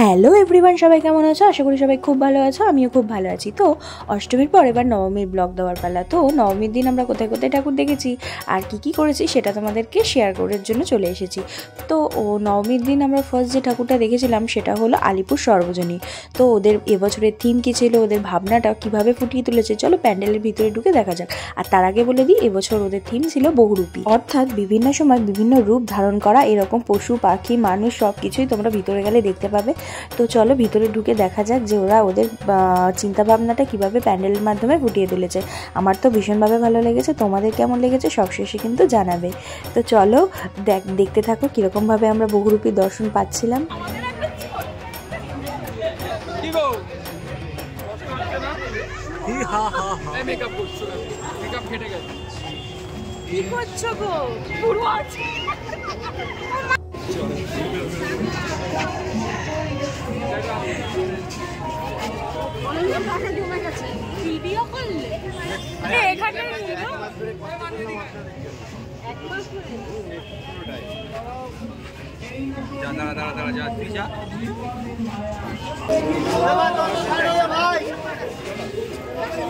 Hello everyone, সবাই কেমন আছো? আশা করি সবাই খুব ভালো আছো। আমিও খুব ভালো আছি। তো অষ্টমীর পর এবার নবমীর ব্লগ দেওয়ার পালা। তো নবমীর দিন আমরা কোথায় কোথায় ঠাকুর দেখেছি আর কি করেছি সেটা তোমাদেরকে শেয়ার করার জন্য চলে এসেছি। তো নবমীর দিন আমরা ফার্স্ট যে ঠাকুরটা দেখেছিলাম সেটা হলো আলিপুর সর্বজনীন। তো ওদের এবছরের থিম কী ছিল, ওদের ভাবনাটা কীভাবে ফুটিয়ে তুলেছে, চলো প্যান্ডেলের ভিতরে ঢুকে দেখা যাক। আর তার আগে বলে দিই, এবছর ওদের থিম ছিল বহুরূপী, অর্থাৎ বিভিন্ন সময় বিভিন্ন রূপ ধারণ করা এরকম পশু পাখি মানুষ সব কিছুই তোমরা ভিতরে গেলে দেখতে পাবে। তো চলো ভিতরে ঢুকে দেখা যাক যে ওরা ওদের চিন্তাভাবনাটা কীভাবে প্যান্ডেলের মাধ্যমে ফুটিয়ে তুলেছে। আমার তো ভীষণভাবে ভালো লেগেছে, তোমাদের কেমন লেগেছে সবশেষে কিন্তু জানাবে। তো চলো দেখতে থাকো কীরকমভাবে আমরা বহুরূপী দর্শন পাচ্ছিলাম। ভিডিও করলে এখানে দাঁড়া যা ত্রিশা ভাই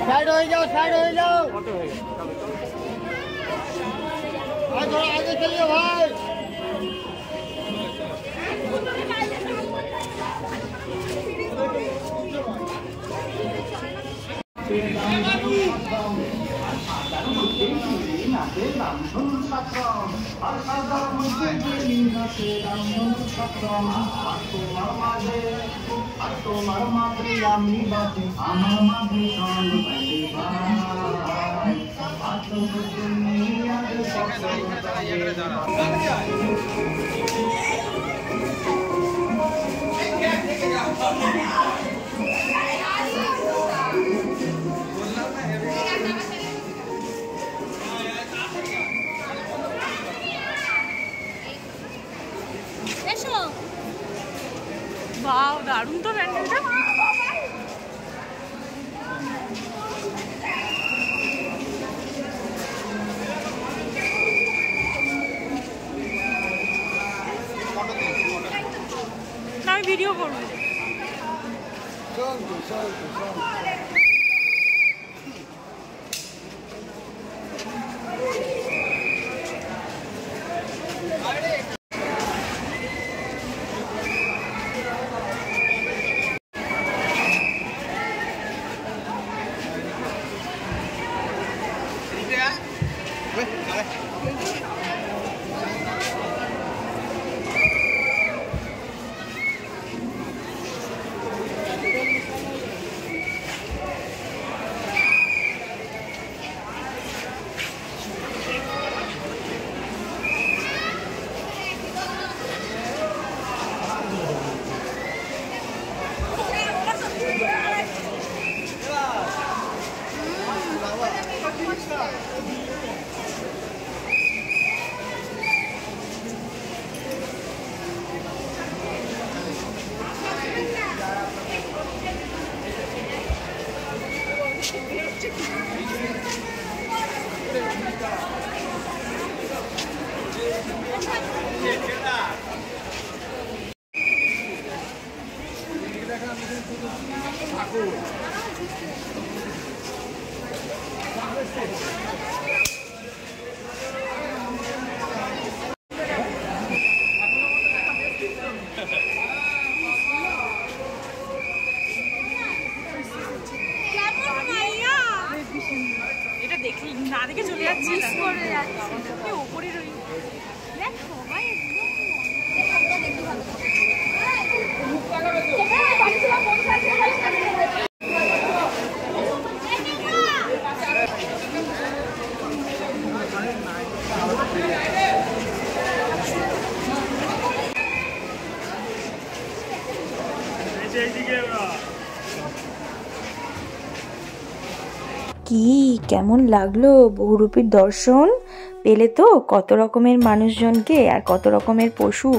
সাইড হয়ে যাও আগে চলিয়ে ভাই। তোমার মাঝে আমি বাঁচি, আমার মাঝে বাহ, দারুণ তো প্যান্ডেলটা। আমি ভিডিও করবো। এটা দেখি না, দেখে চলে যাচ্ছে ওপরে রই। কি কেমন লাগলো বহুরূপীর দর্শন পেলে? তো কত রকমের মানুষজনকে আর কত রকমের পশু,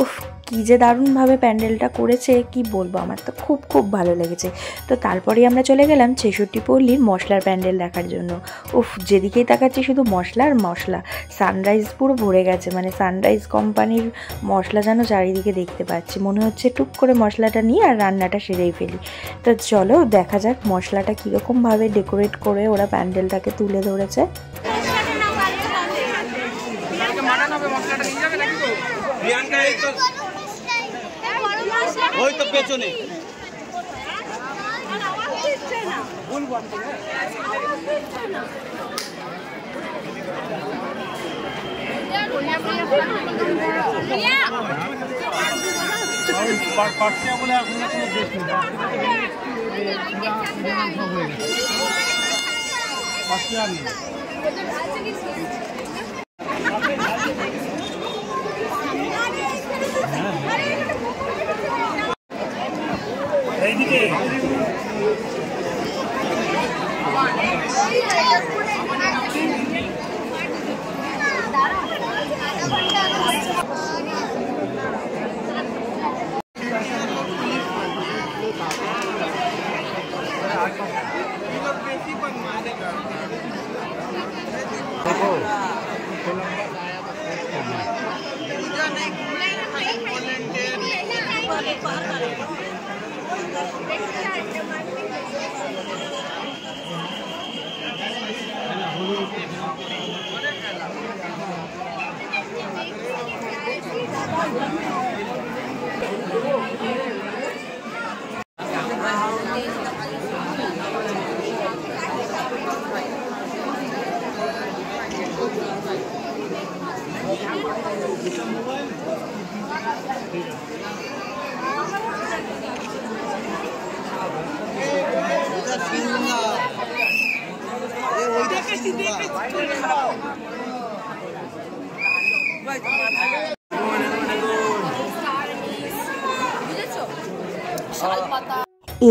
উফ কী যে দারুণভাবে প্যান্ডেলটা করেছে কি বলবো, আমার তো খুব খুব ভালো লেগেছে। তো তারপরেই আমরা চলে গেলাম ৬৬ পল্লীর মশলার প্যান্ডেল দেখার জন্য। উফ, যেদিকেই তাকাচ্ছি শুধু মশলা আর মশলা। সানরাইজ পুরো ভরে গেছে, মানে সানরাইজ কোম্পানির মশলা যেন চারিদিকে দেখতে পাচ্ছি। মনে হচ্ছে টুক করে মশলাটা নিয়ে আর রান্নাটা সেরেই ফেলি। তো চলো দেখা যাক মশলাটা কীরকমভাবে ডেকোরেট করে ওরা প্যান্ডেলটাকে তুলে ধরেছে। ওই তো পেছনে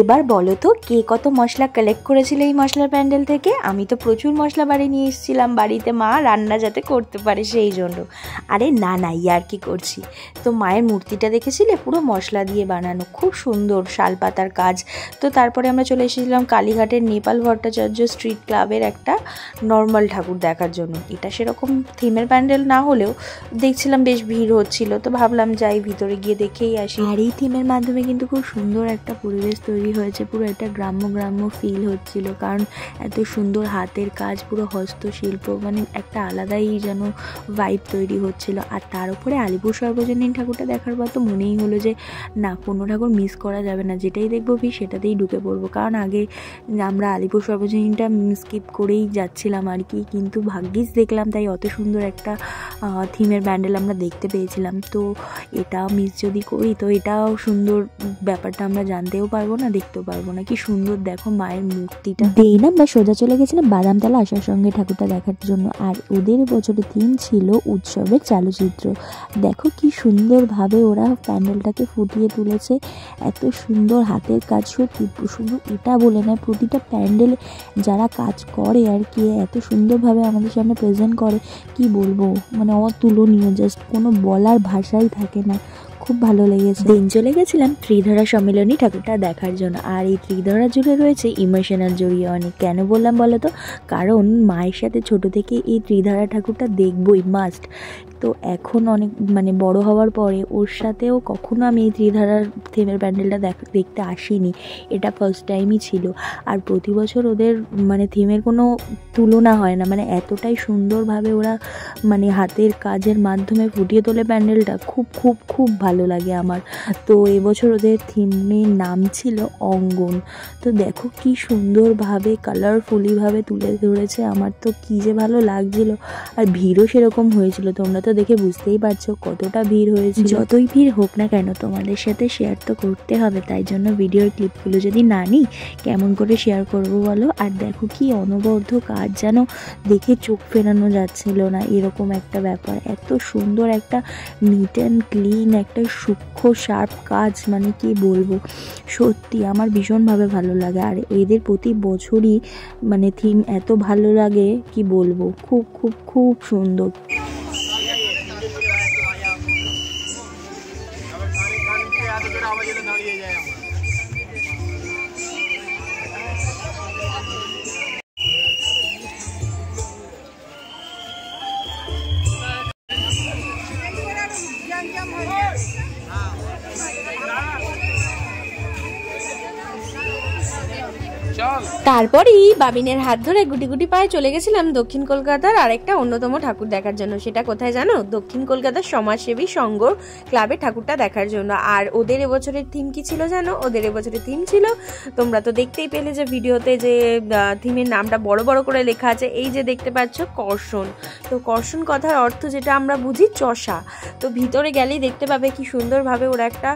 এবার বলো তো কে কত মশলা কালেক্ট করেছিল এই মশলার প্যান্ডেল থেকে? আমি তো প্রচুর মশলা বাড়ি নিয়ে এসেছিলাম, বাড়িতে মা রান্না যাতে করতে পারে সেই জন্য। আরে না না, ইয়ার কি করছি। তো মায়ের মূর্তিটা দেখেছিলে, পুরো মশলা দিয়ে বানানো, খুব সুন্দর শালপাতার কাজ। তো তারপরে আমরা চলে এসেছিলাম কালীঘাটের নেপাল ভট্টাচার্য স্ট্রিট ক্লাবের একটা নর্মাল ঠাকুর দেখার জন্য। এটা সেরকম থিমের প্যান্ডেল না হলেও দেখছিলাম বেশ ভিড় হচ্ছিল, তো ভাবলাম যাই ভিতরে গিয়ে দেখেই আসি। আর এই থিমের মাধ্যমে কিন্তু খুব সুন্দর একটা পরিবেশ তৈরি হয়েছে, পুরো একটা গ্রাম্য গ্রাম্য ফিল হচ্ছিল, কারণ এত সুন্দর হাতের কাজ, পুরো হস্তশিল্প, মানে একটা আলাদাই যেন ভাইব তৈরি হচ্ছিল। আর তার উপরে আলিপুর সর্বজনীন ঠাকুরটা দেখার পর তো মনেই হলো যে না, কোনো ঠাকুর মিস করা যাবে না, যেটাই দেখবো সেটাতেই ঢুকে পড়বো। কারণ আগে আমরা আলিপুর সর্বজনীনটা স্কিপ করেই যাচ্ছিলাম আর কি, কিন্তু ভাগ্যিস দেখলাম, তাই অত সুন্দর একটা থিমের প্যান্ডেল আমরা দেখতে পেয়েছিলাম। তো এটা মিস যদি করি তো এটাও সুন্দর ব্যাপারটা আমরা জানতেও পারবো না, দেখতেও পারবো না। কি সুন্দর দেখো মায়ের মূর্তিটা। দিয়ে না আমরা সোজা চলে গেছিলাম বাদামতলা আশার সঙ্গে ঠাকুরটা দেখার জন্য। আর ওদের বছরের থিম ছিল উৎসবের চালচিত্র। দেখো কি সুন্দরভাবে ওরা প্যান্ডেলটাকে ফুটিয়ে তুলেছে, এত সুন্দর হাতের কাজ। শুধু এটা বলে নয়, প্রতিটা প্যান্ডেলে যারা কাজ করে আর কি এত সুন্দরভাবে আমাদের সামনে প্রেজেন্ট করে, কি বলবো, মানে অতুলনীয়, জাস্ট কোনো বলার ভাষাই থাকে না। খুব ভালো লেগেছে। দিন চলে গেছিলাম ত্রিধারা সম্মিলনী ঠাকুরটা দেখার জন্য। আর এই ত্রিধারা জুড়ে রয়েছে ইমোশনাল জড়িয়ে অনেক। কেন বললাম বলো তো? কারণ মায়ের সাথে ছোট থেকে এই ত্রিধারা ঠাকুরটা দেখবই মাস্ট। তো এখন অনেক মানে বড় হওয়ার পরে ওর সাথেও কখনো আমি এই ত্রিধারার থিমের প্যান্ডেলটা দেখতে আসিনি, এটা ফার্স্ট টাইমই ছিল। আর প্রতি বছর ওদের মানে থিমের কোনো তুলনা হয় না, মানে এতটাই সুন্দরভাবে ওরা মানে হাতের কাজের মাধ্যমে ফুটিয়ে তোলে প্যান্ডেলটা, খুব খুব খুব ভালো লাগে আমার। তো এবছর ওদের থিমের নাম ছিল অঙ্গন। তো দেখো কি সুন্দরভাবে কালারফুলিভাবে তুলে ধরেছে, আমার তো কী যে ভালো লাগছিল। আর ভিড়ও সেরকম হয়েছিল, তোমরা তো দেখে বুঝতেই পারছো কতটা ভিড় হয়েছে। যতই ভিড় হোক না কেন তোমাদের সাথে শেয়ার তো করতে হবে, তাই জন্য ভিডিওর ক্লিপগুলো যদি না নিই কেমন করে শেয়ার করবো বলো। আর দেখো কি অনবদ্য কাজ, যেন দেখে চোখ ফেরানো যাচ্ছিল না, এরকম একটা ব্যাপার। এত সুন্দর একটা নিট অ্যান্ড ক্লিন একটা সূক্ষ্ম শার্প কাজ, মানে কি বলবো, সত্যি আমার ভীষণভাবে ভালো লাগে। আর এদের প্রতি বছরই মানে থিম এত ভালো লাগে কি বলবো, খুব খুব খুব সুন্দর। তারপরেই বাবিনের হাত ধরে গুটি গুটি পায়ে চলে গেছিলাম দক্ষিণ কলকাতার আরেকটা অন্যতম ঠাকুর দেখার জন্য। সেটা কোথায় জানো? দক্ষিণ কলকাতার সমাজসেবী সংঘ ক্লাবের ঠাকুরটা দেখার জন্য। আর ওদের এবছরের থিম কি ছিল জানো? ওদের এবছরের থিম ছিল, তোমরা তো দেখতেই পেলে যে ভিডিওতে যে থিমের নামটা বড় বড় করে লেখা আছে, এই যে দেখতে পাচ্ছ কর্ষণ। তো কর্ষণ কথার অর্থ যেটা আমরা বুঝি চষা। তো ভিতরে গেলেই দেখতে পাবে কি সুন্দরভাবে ওরা একটা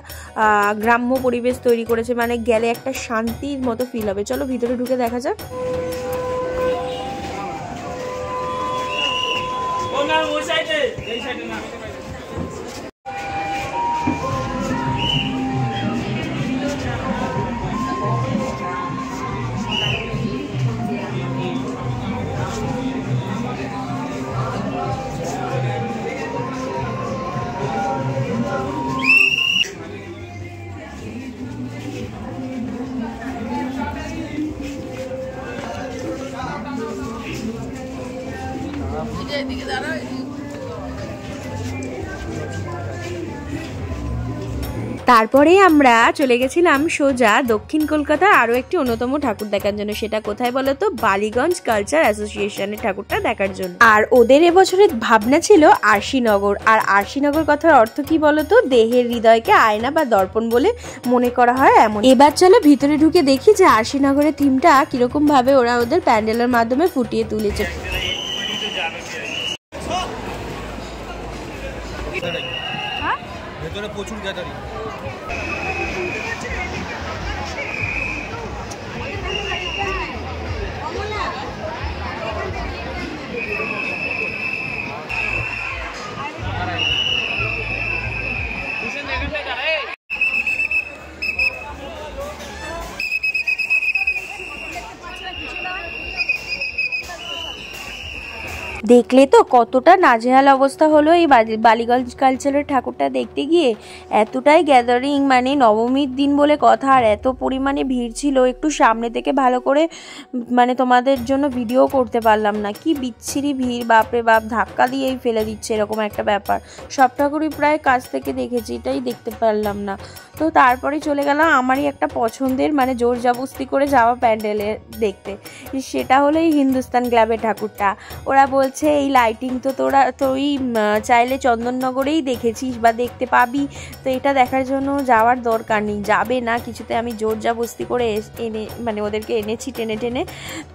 গ্রাম্য পরিবেশ তৈরি করেছে, মানে গেলে একটা শান্তির মতো ফিল হবে। চলো ভিতরে ঢুকে দেখা যাক। তারপরে আমরা চলে গেছিলাম সোজা দক্ষিণ কলকাতার আরো একটি অন্যতম ঠাকুর দেখার জন্য। সেটা কোথায় বলো তো? বালিগঞ্জ কালচার অ্যাসোসিয়েশনের ঠাকুরটা দেখার জন্য। আর ওদের এবছরের ভাবনা ছিল আরশিনগর। আর আরশিনগর কথার অর্থ কি বলতো? দেহের হৃদয়কে আয়না বা দর্পণ বলে মনে করা হয় এমন। এবার চলো ভিতরে ঢুকে দেখি যে আরশিনগরের থিমটা কিরকম ভাবে ওরা ওদের প্যান্ডেলের মাধ্যমে ফুটিয়ে তুলেছে। ভেতরে প্রচুর গ্যাদারিং। দেখলে তো কতটা নাজেহাল অবস্থা হলো এই বালিগঞ্জ কালচারের ঠাকুরটা দেখতে গিয়ে। এতটাই গ্যাদারিং, মানে নবমীর দিন বলে কথা, আর এত পরিমাণে ভিড় ছিল, একটু সামনে থেকে ভালো করে মানে তোমাদের জন্য ভিডিও করতে পারলাম না। কি বিচ্ছিরি ভিড়, বাপরে বাপ, ধাক্কা দিয়েই ফেলে দিচ্ছে এরকম একটা ব্যাপার। সব ঠাকুরই প্রায় কাছ থেকে দেখেছি, এটাই দেখতে পারলাম না। তো তারপরে চলে গেলাম আমারই একটা পছন্দের, মানে জোর জবস্তি করে যাওয়া প্যান্ডেলে দেখতে। সেটা হলো এই হিন্দুস্তান ক্লাবের ঠাকুরটা। ওরা বলছে এই লাইটিং তো তুই চাইলে চন্দননগরেই দেখেছিস বা দেখতে পাবি, তো এটা দেখার জন্য যাওয়ার দরকার নেই, যাবে না কিছুতে। আমি জোর জবস্তি করে মানে ওদেরকে এনেছি টেনে টেনে।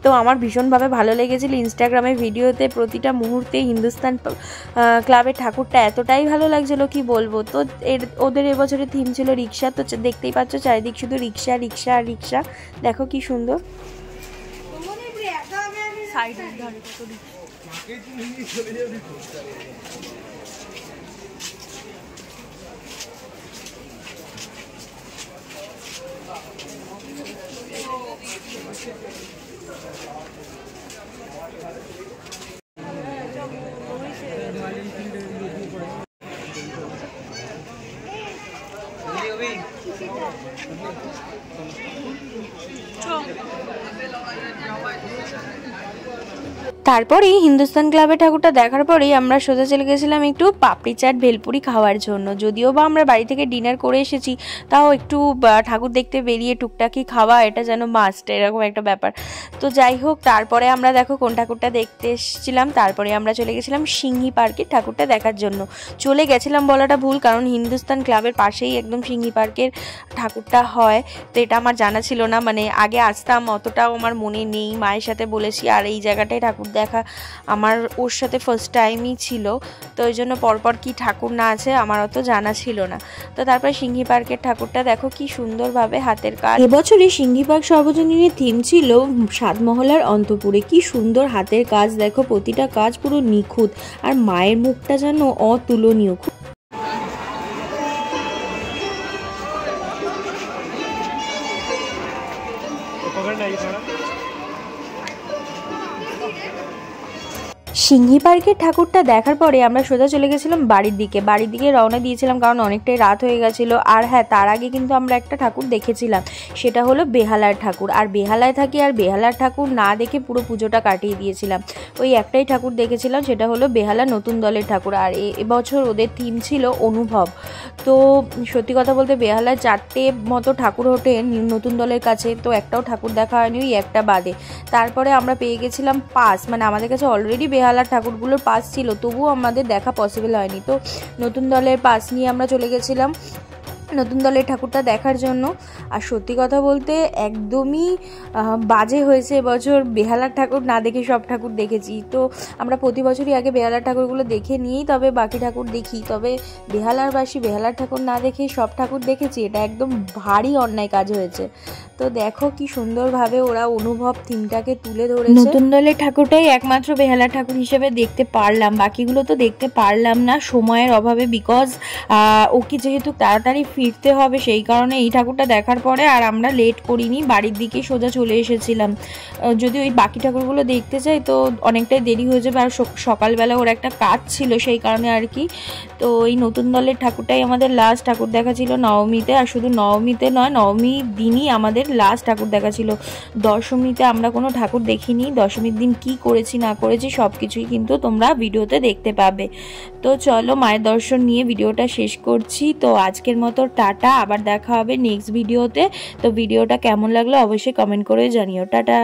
তো আমার ভীষণভাবে ভালো লেগেছিল। ইনস্টাগ্রামে ভিডিওতে প্রতিটা মুহূর্তে হিন্দুস্তান ক্লাবের ঠাকুরটা এতটাই ভালো লাগছিল কি বলবো। তো ওদের এবছরের থিম ছিল রিক্সা। তো দেখতেই পাচ্ছ চারিদিক শুধু রিক্সা রিক্সা আর রিক্সা। দেখো কি সুন্দর। সাইডের ধারে কত রিক্সা। তারপরেই হিন্দুস্তান ক্লাবের ঠাকুরটা দেখার পরেই আমরা সোজা চলে গেছিলাম একটু পাপড়ি চাট ভেলপুরি খাওয়ার জন্য। যদিও বা আমরা বাড়ি থেকে ডিনার করে এসেছি, তাও একটু ঠাকুর দেখতে বেরিয়ে টুকটাকি খাওয়া এটা যেন মাস্ট, এরকম একটা ব্যাপার। তো যাই হোক, তারপরে আমরা দেখো কোন ঠাকুরটা দেখতে এসেছিলাম। তারপরে আমরা চলে গেছিলাম সিংহি পার্কের ঠাকুরটা দেখার জন্য। চলে গেছিলাম বলাটা ভুল, কারণ হিন্দুস্তান ক্লাবের পাশেই একদম সিংহি পার্কের ঠাকুরটা হয়। তো এটা আমার জানা ছিল না, মানে আগে আসতাম অতটাও আমার মনে নেই, মায়ের সাথে বলেছি। আর এই জায়গাটায় ঠাকুর দেখা আমার ওর সাথে ফার্স্ট টাইমই ছিল, তো ওই জন্য পরপর কি ঠাকুর না আছে আমার অত জানা ছিল না। তো তারপর সিংহি পার্কের ঠাকুরটা দেখো কি সুন্দরভাবে হাতের কাজ। এবছরে সিংহি পার্ক সর্বজনীনের থিম ছিল সাতমহলার অন্তপুরে। কি সুন্দর হাতের কাজ, দেখো প্রতিটা কাজ পুরো নিখুঁত, আর মায়ের মুখটা যেন অতুলনীয়। সিংহি পার্কের ঠাকুরটা দেখার পরে আমরা সোজা চলে গেছিলাম বাড়ির দিকে রওনা দিয়েছিলাম, কারণ অনেকটাই রাত হয়ে গেছিলো। আর হ্যাঁ, তার আগে কিন্তু আমরা একটা ঠাকুর দেখেছিলাম, সেটা হলো বেহালার ঠাকুর। আর বেহালায় থাকি, আর বেহালার ঠাকুর না দেখে পুরো পুজোটা কাটিয়ে দিয়েছিলাম। ওই একটাই ঠাকুর দেখেছিলাম, সেটা হলো বেহালা নতুন দলের ঠাকুর। আর এবছর ওদের থিম ছিল অনুভব। তো সত্যি কথা বলতে বেহালায় 4টে মতো ঠাকুর ওঠে নতুন দলের কাছে, তো একটাও ঠাকুর দেখা হয়নি, ওই একটা বাদে। তারপরে আমরা পেয়ে গেছিলাম পাস, মানে আমাদের কাছে অলরেডি বেহালার ঠাকুরগুলোর পাস ছিল, তবুও আমাদের দেখা পসিবল হয়নি। তো নতুন দলের পাস নিয়ে আমরা চলে গেছিলাম নতুন দলের ঠাকুরটা দেখার জন্য। আর সত্যি কথা বলতে একদমই বাজে হয়েছে এবছর, বেহালার ঠাকুর না দেখে সব ঠাকুর দেখেছি। তো আমরা প্রতি বছরই আগে বেহালার ঠাকুরগুলো দেখে নিয়েই তবে বাকি ঠাকুর দেখি, তবে বেহালার ঠাকুর না দেখে সব ঠাকুর দেখেছি, এটা একদম ভারী অন্যায় কাজ হয়েছে। তো দেখো কি সুন্দরভাবে ওরা অনুভব থিমটাকে তুলে ধরেছে। নতুন দলের ঠাকুরটাই একমাত্র বেহালার ঠাকুর হিসেবে দেখতে পারলাম, বাকিগুলো তো দেখতে পারলাম না সময়ের অভাবে, বিকজ ওকে যেহেতু তাড়াতাড়ি ফিরতে হবে, সেই কারণে এই ঠাকুরটা দেখার পরে আর আমরা লেট করিনি, বাড়ির দিকে সোজা চলে এসেছিলাম। যদি ওই বাকি ঠাকুরগুলো দেখতে চাই তো অনেকটাই দেরি হয়ে যাবে, আর সকালবেলা ওর একটা কাজ ছিল সেই কারণে আর কি। তো এই নতুন দলের ঠাকুরটাই আমাদের লাস্ট ঠাকুর দেখা ছিল নবমীতে। আর শুধু নবমীতে নয়, নবমীর দিনই আমাদের লাস্ট ঠাকুর দেখা ছিল। দশমীতে আমরা কোনো ঠাকুর দেখিনি, দশমীর দিন কি করেছি না করেছি সব কিছুই কিন্তু তোমরা ভিডিওতে দেখতে পাবে। তো চলো মায়ের দর্শন নিয়ে ভিডিওটা শেষ করছি। তো আজকের মতো টাটা, আবার দেখা হবে নেক্সট ভিডিওতে। তো ভিডিওটা কেমন লাগলো অবশ্যই কমেন্ট করে জানিও। টাটা।